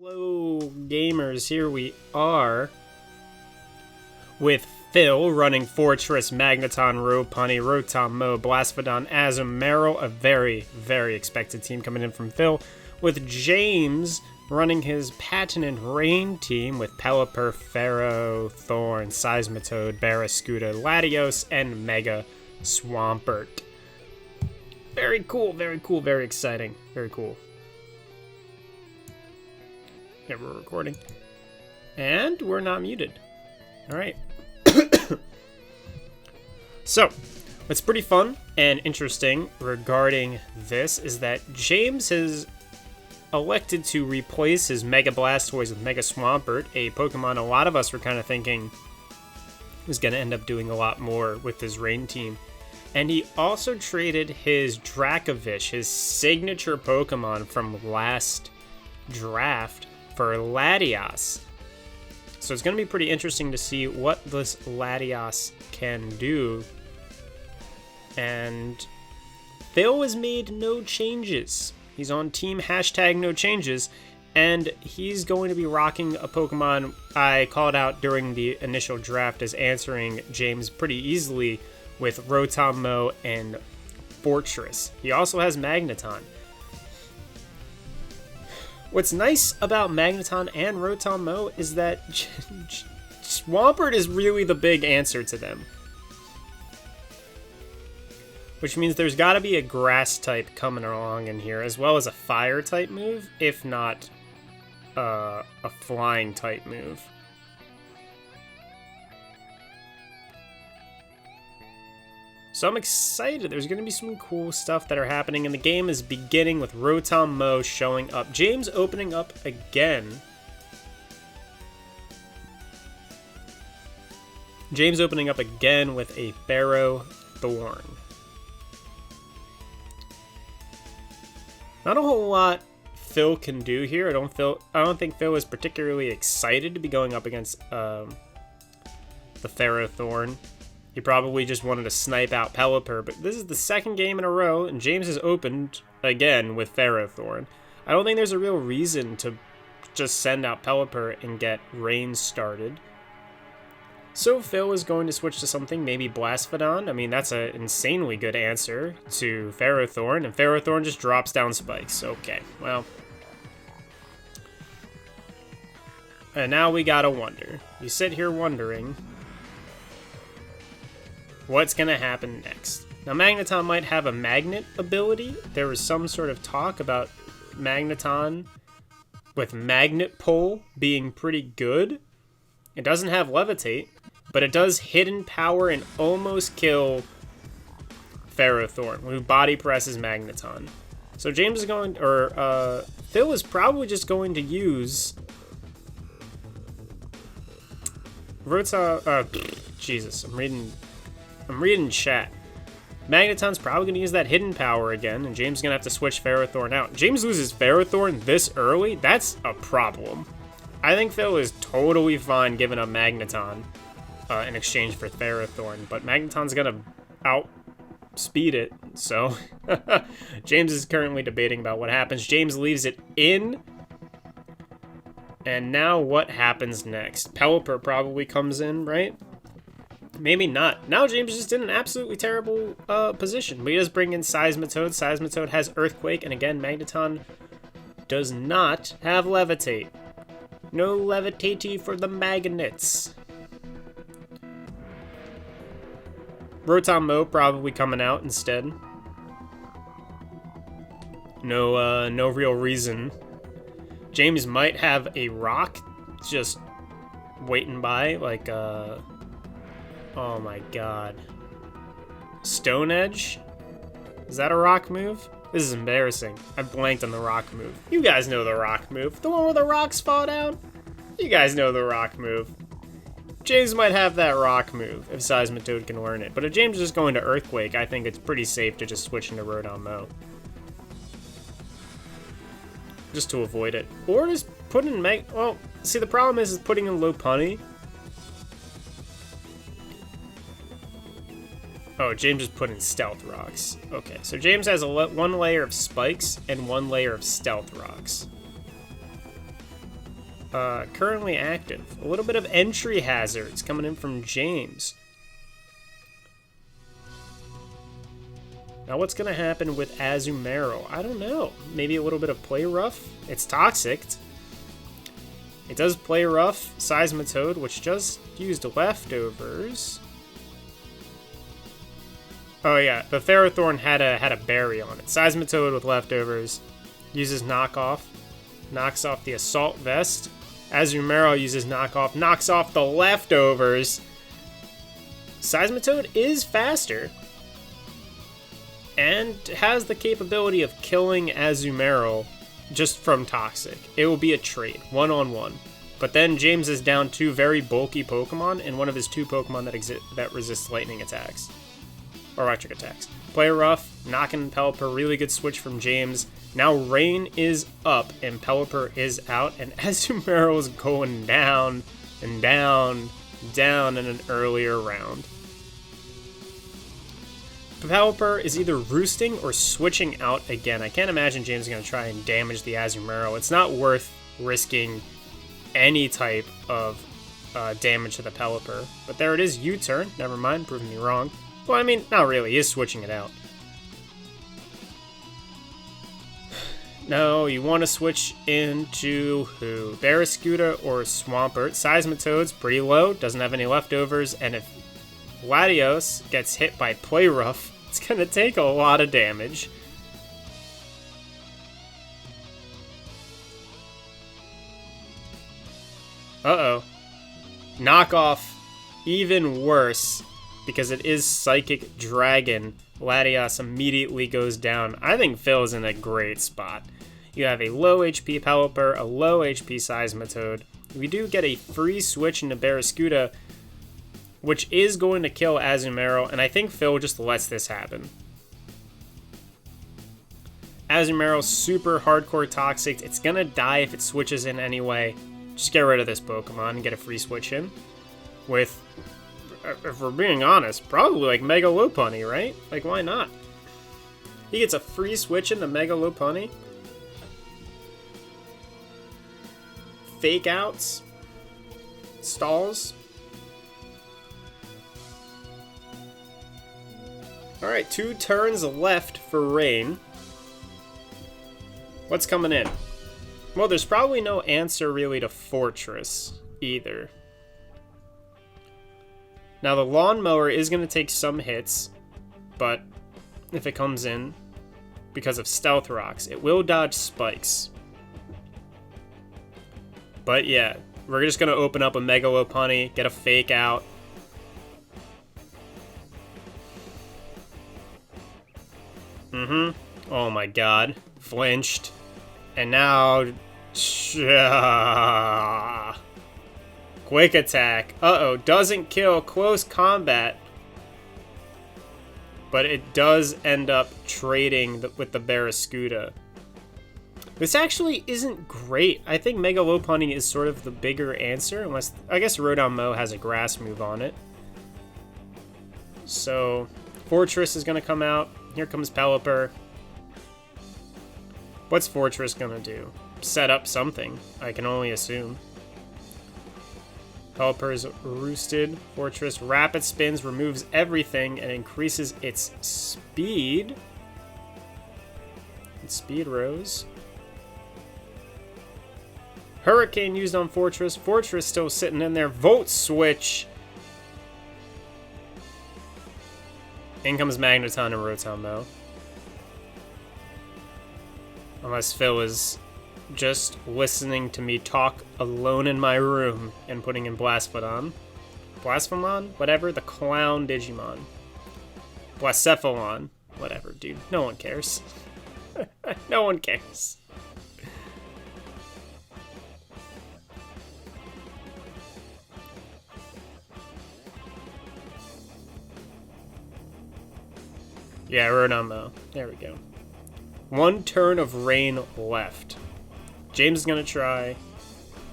Hello gamers, here we are with Phil running Fortress, Magneton, Ropuni, Rotom-Mow, Blastodon, Azumarill, a very expected team coming in from Phil, with James running his Patented Rain team with Pelipper, Ferrothorn, Seismitoad, Barraskewda, Latios, and Mega Swampert. Very cool, very exciting, very cool. Yeah, we're recording. And we're not muted. Alright. So, what's pretty fun and interesting regarding this is that James has elected to replace his Mega Blastoise with Mega Swampert, a Pokemon a lot of us were kind of thinking was going to end up doing a lot more with his Rain team. And he also traded his Dracovish, his signature Pokemon from last draft, for Latios. So it's going to be pretty interesting to see what this Latios can do. And Phil has made no changes. He's on team #NoChanges, and he's going to be rocking a Pokemon I called out during the initial draft as answering James pretty easily with Rotom-Mow and Fortress. He also has Magneton. What's nice about Magneton and Rotom-Mow is that Swampert is really the big answer to them. Which means there's got to be a grass type coming along in here, as well as a fire type move, if not a flying type move. So I'm excited. There's going to be some cool stuff that are happening, and the game is beginning with Rotom-Mow showing up. James opening up again. James opening up again with a Ferrothorn. Not a whole lot Phil can do here. I don't think Phil is particularly excited to be going up against the Ferrothorn. He probably just wanted to snipe out Pelipper, but this is the second game in a row, and James has opened again with Ferrothorn. I don't think there's a real reason to just send out Pelipper and get Rain started. So Phil is going to switch to something, maybe Blastodon. I mean, that's an insanely good answer to Ferrothorn, and Ferrothorn just drops down spikes. Okay, well. And now we gotta wonder. You sit here wondering what's going to happen next. Now, Magneton might have a magnet ability. There was some sort of talk about Magneton with Magnet Pull being pretty good. It doesn't have Levitate, but it does Hidden Power and almost kill Ferrothorn, who body presses Magneton. So James is going, or Phil is probably just going to use Jesus, I'm reading chat. Magneton's probably going to use that Hidden Power again, and James is going to have to switch Ferrothorn out. James loses Ferrothorn this early? That's a problem. I think Phil is totally fine giving up Magneton in exchange for Ferrothorn, but Magneton's going to outspeed it, so James is currently debating about what happens. James leaves it in, and now what happens next? Pelipper probably comes in, right? Maybe not. Now James is just in an absolutely terrible position. But he does bring in Seismitoad. Seismitoad has Earthquake, and again, Magneton does not have Levitate. No Levitate for the magnets. Rotom-Mow probably coming out instead. No real reason. James might have a rock just waiting by, like oh my god. Stone Edge? Is that a rock move? This is embarrassing. I blanked on the rock move. You guys know the rock move. The one where the rocks fall down? You guys know the rock move. James might have that rock move if Seismitoad can learn it. But if James is just going to Earthquake, I think it's pretty safe to just switch into Rotom-Mow. Just to avoid it. Or just put in well, see, the problem is putting in Lopunny. Oh, James just put in Stealth Rocks. Okay, so James has one layer of Spikes and one layer of Stealth Rocks. currently active. A little bit of entry hazards coming in from James. Now what's going to happen with Azumarill? I don't know. Maybe a little bit of play rough? It's toxic. It does play rough. Seismitoad, which just used leftovers. Oh yeah, the Ferrothorn had a berry on it. Seismitoad with leftovers. Uses knockoff. Knocks off the Assault Vest. Azumarill uses knockoff. Knocks off the leftovers. Seismitoad is faster. And has the capability of killing Azumarill just from Toxic. It will be a trade, one-on-one. But then James is down 2 very bulky Pokemon, and one of his 2 Pokemon that resists lightning attacks. Or electric attacks. Play rough, knocking Pelipper, really good switch from James. Now Rain is up, and Pelipper is out, and Azumarill is going down, and down, down in an earlier round. Pelipper is either roosting or switching out again. I can't imagine James is going to try and damage the Azumarill. It's not worth risking any type of damage to the Pelipper. But there it is, U-turn. Never mind, proving me wrong. Well, I mean, not really. He is switching it out. No, you want to switch into who? Barraskewda or Swampert. Seismitoad's pretty low, doesn't have any leftovers, and if Latios gets hit by Play Rough, it's going to take a lot of damage. Uh-oh. Knockoff, even worse, because it is Psychic Dragon. Latios immediately goes down. I think Phil is in a great spot. You have a low HP Pelipper, a low HP Seismitoad. We do get a free switch into Barraskewda, which is going to kill Azumarill, and I think Phil just lets this happen. Azumarill's super hardcore toxic. It's gonna die if it switches in anyway. Just get rid of this Pokemon and get a free switch in. With, if we're being honest, probably like Mega Lopunny, right? Like, why not? He gets a free switch in the Mega Lopunny. Fake outs. Stalls. Alright, 2 turns left for Rain. What's coming in? Well, there's probably no answer really to Fortress either. Now, the Lawnmower is going to take some hits, but if it comes in, because of Stealth Rocks, it will dodge Spikes. But yeah, we're just going to open up a Mega Lopunny, get a Fake Out. Oh my god. Flinched. And now... Quick Attack. Uh-oh. Doesn't kill. Close Combat. But it does end up trading with the Barraskewda. This actually isn't great. I think Mega Lopunny is sort of the bigger answer. Unless... I guess Rodon Mo has a Grass move on it. So... Fortress is going to come out. Here comes Pelipper. What's Fortress going to do? Set up something, I can only assume. Pelipper is roosted. Fortress Rapid Spins, removes everything, and increases its speed. Its speed rose. Hurricane used on Fortress. Fortress still sitting in there. Volt Switch. In comes Magneton and Rotom, though. Unless Phil is just listening to me talk alone in my room and putting in Blasphemon. Blasphemon? Whatever, the clown Digimon. Blacephalon. Whatever, dude. No one cares. No one cares. Yeah, Rodon. There we go. 1 turn of Rain left. James is going to try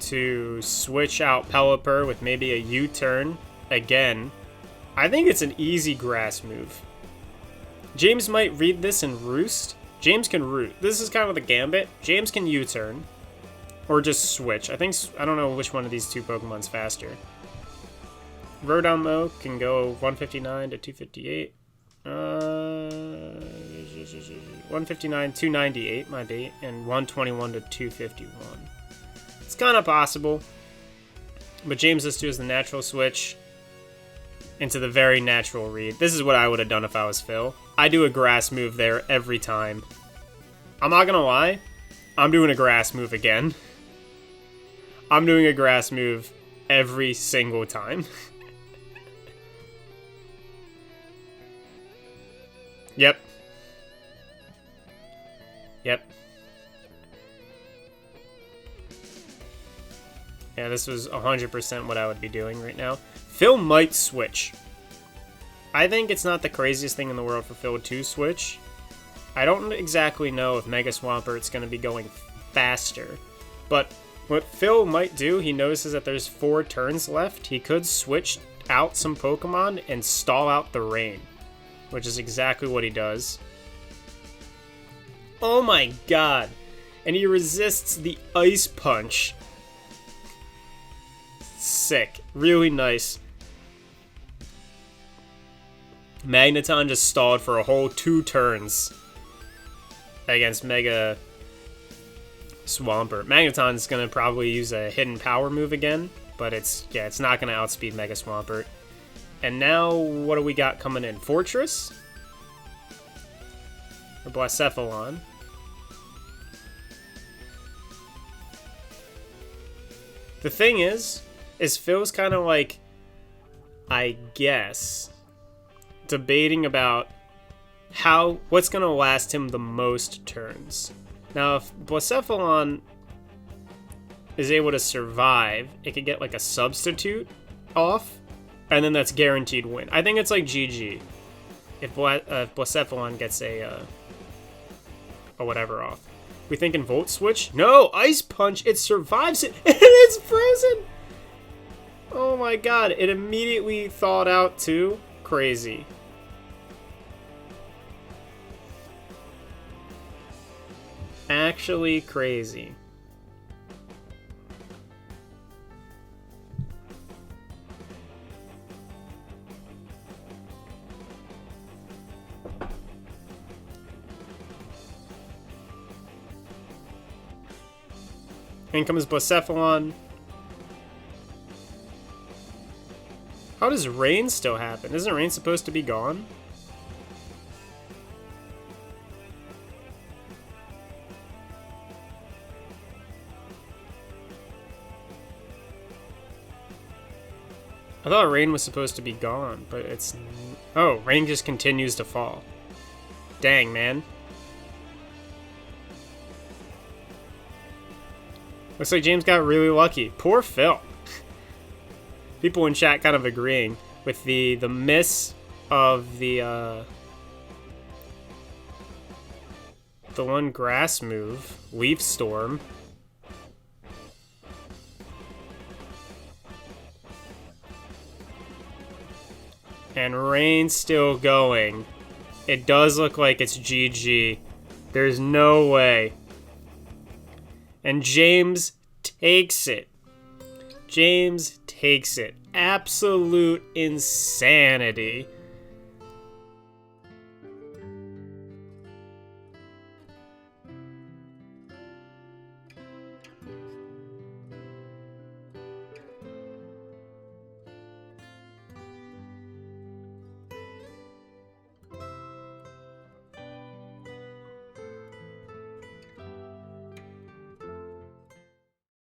to switch out Pelipper with maybe a U-turn again. I think it's an easy Grass move. James might read this and Roost. James can Root. This is kind of the gambit. James can U-turn. Or just switch. I don't know which one of these two Pokemon's faster. Rodonmo can go 159 to 258. 159, 298 might be, and 121 to 251. It's kind of possible. But James S02 is the natural switch into the very natural read. This is what I would have done if I was Phil. I do a grass move there every time. I'm not gonna lie, I'm doing a grass move again. I'm doing a grass move every single time. Yep. Yep. Yeah, this was 100% what I would be doing right now. Phil might switch. I think it's not the craziest thing in the world for Phil to switch. I don't exactly know if Mega Swampert's going to be going faster. But what Phil might do, he notices that there's 4 turns left. He could switch out some Pokemon and stall out the rain, which is exactly what he does. Oh my god. And he resists the Ice Punch. Sick. Really nice. Magneton just stalled for a whole 2 turns against Mega Swampert. Magneton's going to probably use a hidden power move again, but it's not going to outspeed Mega Swampert. And now, what do we got coming in? Fortress? Or Blacephalon? The thing is Phil's kind of like, I guess, debating about what's going to last him the most turns. Now, if Blacephalon is able to survive, it could get like a substitute off, and then that's guaranteed win. I think it's like GG if Blacephalon gets a whatever off. We thinking Volt Switch? No! Ice Punch! It survives it, and it's frozen! Oh my god, it immediately thawed out too? Crazy. Actually crazy. In comes Blacephalon. How does rain still happen? Isn't rain supposed to be gone? I thought rain was supposed to be gone, but it's... Oh, rain just continues to fall. Dang, man. Looks like James got really lucky. Poor Phil. People in chat kind of agreeing with the miss of the one grass move, Leaf Storm. And rain's still going. It does look like it's GG. There's no way. And James takes it. James takes it. Absolute insanity.